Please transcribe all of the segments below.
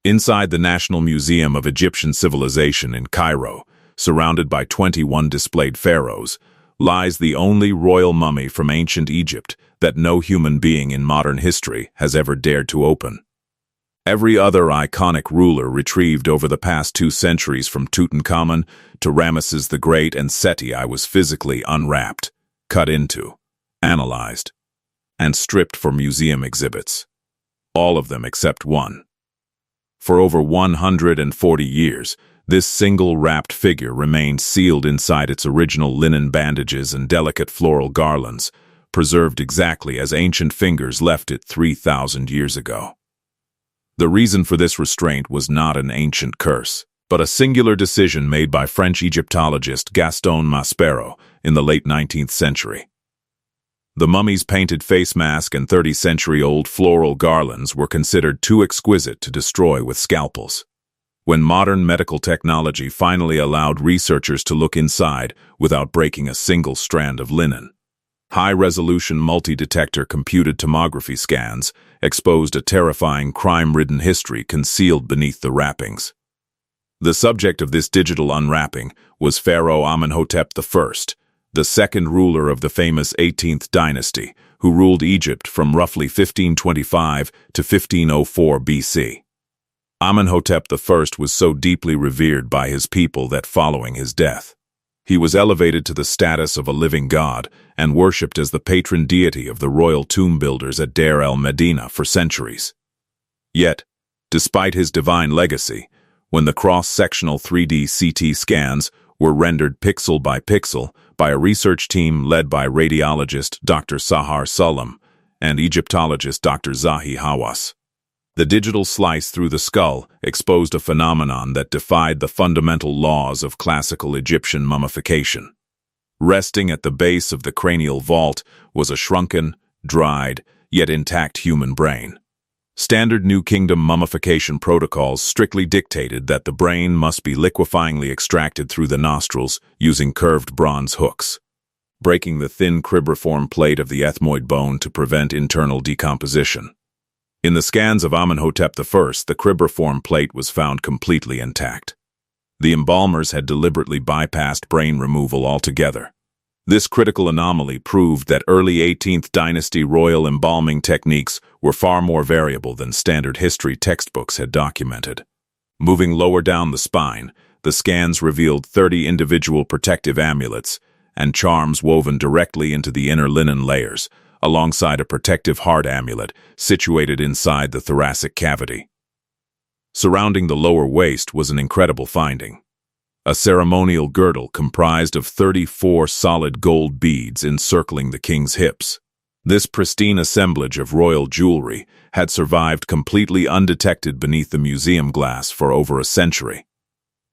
Inside the National Museum of Egyptian Civilization in Cairo, surrounded by 21 displayed pharaohs, lies the only royal mummy from ancient Egypt that no human being in modern history has ever dared to open. Every other iconic ruler retrieved over the past 2 centuries, from Tutankhamun to Ramesses the Great and Seti I, was physically unwrapped, cut into, analyzed, and stripped for museum exhibits. All of them except one. For over 140 years, this single wrapped figure remained sealed inside its original linen bandages and delicate floral garlands, preserved exactly as ancient fingers left it 3,000 years ago. The reason for this restraint was not an ancient curse, but a singular decision made by French Egyptologist Gaston Maspero in the late 19th century. The mummy's painted face mask and 30-century-old floral garlands were considered too exquisite to destroy with scalpels. When modern medical technology finally allowed researchers to look inside without breaking a single strand of linen, high-resolution multi-detector computed tomography scans exposed a terrifying crime-ridden history concealed beneath the wrappings. The subject of this digital unwrapping was Pharaoh Amenhotep I, the second ruler of the famous 18th dynasty, who ruled Egypt from roughly 1525 to 1504 BC. Amenhotep I was so deeply revered by his people that following his death, he was elevated to the status of a living god and worshipped as the patron deity of the royal tomb builders at Deir el-Medina for centuries. Yet, despite his divine legacy, when the cross-sectional 3D CT scans were rendered pixel by pixel by a research team led by radiologist Dr. Sahar Sulam and Egyptologist Dr. Zahi Hawass, the digital slice through the skull exposed a phenomenon that defied the fundamental laws of classical Egyptian mummification. Resting at the base of the cranial vault was a shrunken, dried, yet intact human brain. Standard New Kingdom mummification protocols strictly dictated that the brain must be liquefyingly extracted through the nostrils using curved bronze hooks, breaking the thin cribriform plate of the ethmoid bone to prevent internal decomposition. In the scans of Amenhotep I, the cribriform plate was found completely intact. The embalmers had deliberately bypassed brain removal altogether. This critical anomaly proved that early 18th dynasty royal embalming techniques were far more variable than standard history textbooks had documented. Moving lower down the spine, the scans revealed 30 individual protective amulets and charms woven directly into the inner linen layers, alongside a protective heart amulet situated inside the thoracic cavity. Surrounding the lower waist was an incredible finding: a ceremonial girdle comprised of 34 solid gold beads encircling the king's hips. This pristine assemblage of royal jewelry had survived completely undetected beneath the museum glass for over a century.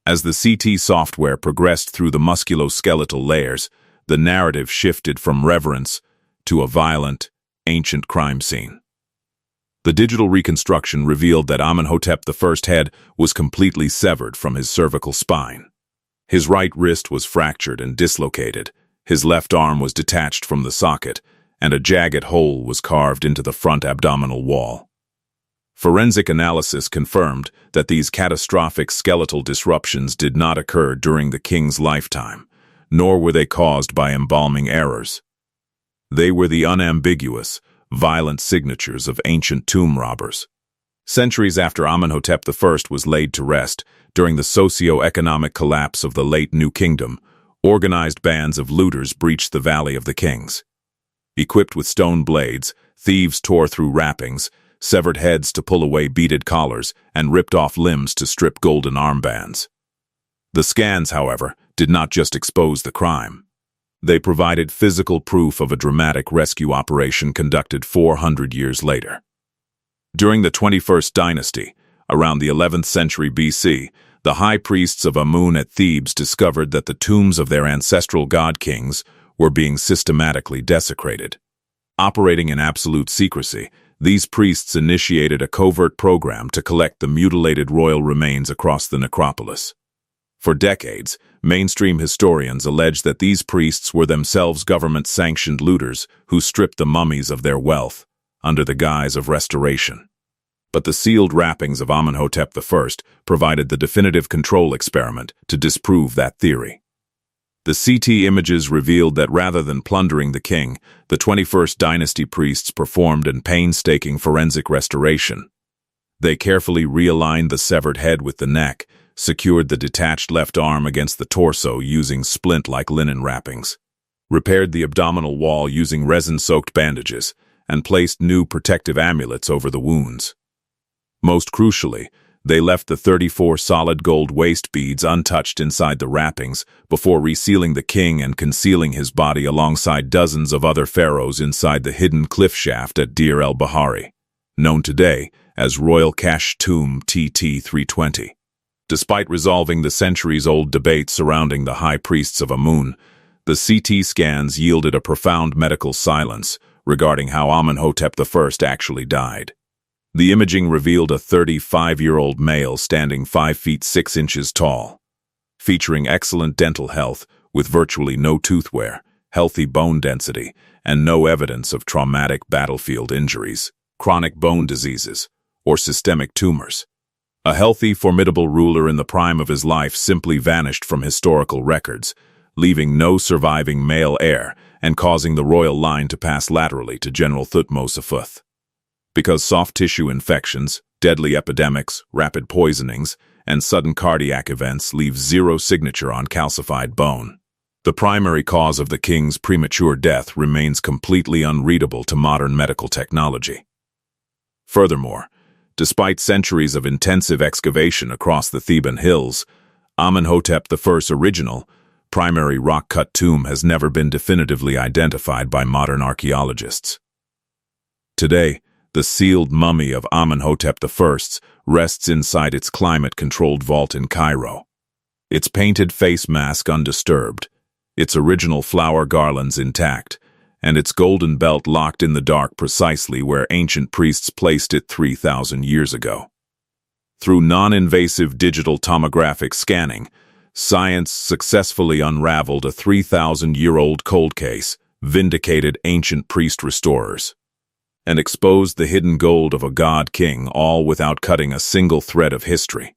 As the CT software progressed through the musculoskeletal layers, the narrative shifted from reverence to a violent, ancient crime scene. The digital reconstruction revealed that Amenhotep I's head was completely severed from his cervical spine. His right wrist was fractured and dislocated, his left arm was detached from the socket, and a jagged hole was carved into the front abdominal wall. Forensic analysis confirmed that these catastrophic skeletal disruptions did not occur during the king's lifetime, nor were they caused by embalming errors. They were the unambiguous, violent signatures of ancient tomb robbers. Centuries after Amenhotep I was laid to rest, during the socio-economic collapse of the late New Kingdom, organized bands of looters breached the Valley of the Kings. Equipped with stone blades, thieves tore through wrappings, severed heads to pull away beaded collars, and ripped off limbs to strip golden armbands. The scans, however, did not just expose the crime. They provided physical proof of a dramatic rescue operation conducted 400 years later. During the 21st dynasty, around the 11th century BC, the high priests of Amun at Thebes discovered that the tombs of their ancestral god-kings were being systematically desecrated. Operating in absolute secrecy, these priests initiated a covert program to collect the mutilated royal remains across the necropolis. For decades, mainstream historians allege that these priests were themselves government-sanctioned looters who stripped the mummies of their wealth under the guise of restoration. but the sealed wrappings of Amenhotep I provided the definitive control experiment to disprove that theory. The CT images revealed that rather than plundering the king, the 21st dynasty priests performed a painstaking forensic restoration. They carefully realigned the severed head with the neck, secured the detached left arm against the torso using splint-like linen wrappings, repaired the abdominal wall using resin-soaked bandages, and placed new protective amulets over the wounds. Most crucially, they left the 34 solid gold waist beads untouched inside the wrappings before resealing the king and concealing his body alongside dozens of other pharaohs inside the hidden cliff shaft at Deir el-Bahari, known today as Royal Cache Tomb TT-320. Despite resolving the centuries-old debate surrounding the high priests of Amun, the CT scans yielded a profound medical silence regarding how Amenhotep I actually died. The imaging revealed a 35-year-old male standing 5 feet 6 inches tall, featuring excellent dental health with virtually no tooth wear, healthy bone density, and no evidence of traumatic battlefield injuries, chronic bone diseases, or systemic tumors. A healthy, formidable ruler in the prime of his life simply vanished from historical records, leaving no surviving male heir and causing the royal line to pass laterally to General Thutmose IV. Because soft tissue infections, deadly epidemics, rapid poisonings, and sudden cardiac events leave zero signature on calcified bone, the primary cause of the king's premature death remains completely unreadable to modern medical technology. Furthermore, despite centuries of intensive excavation across the Theban hills, Amenhotep I's original, primary rock-cut tomb has never been definitively identified by modern archaeologists. Today, the sealed mummy of Amenhotep I rests inside its climate-controlled vault in Cairo, its painted face mask undisturbed, its original flower garlands intact, and its golden belt locked in the dark precisely where ancient priests placed it 3,000 years ago. Through non-invasive digital tomographic scanning, science successfully unraveled a 3,000-year-old cold case, vindicated ancient priest restorers, and exposed the hidden gold of a god king, all without cutting a single thread of history.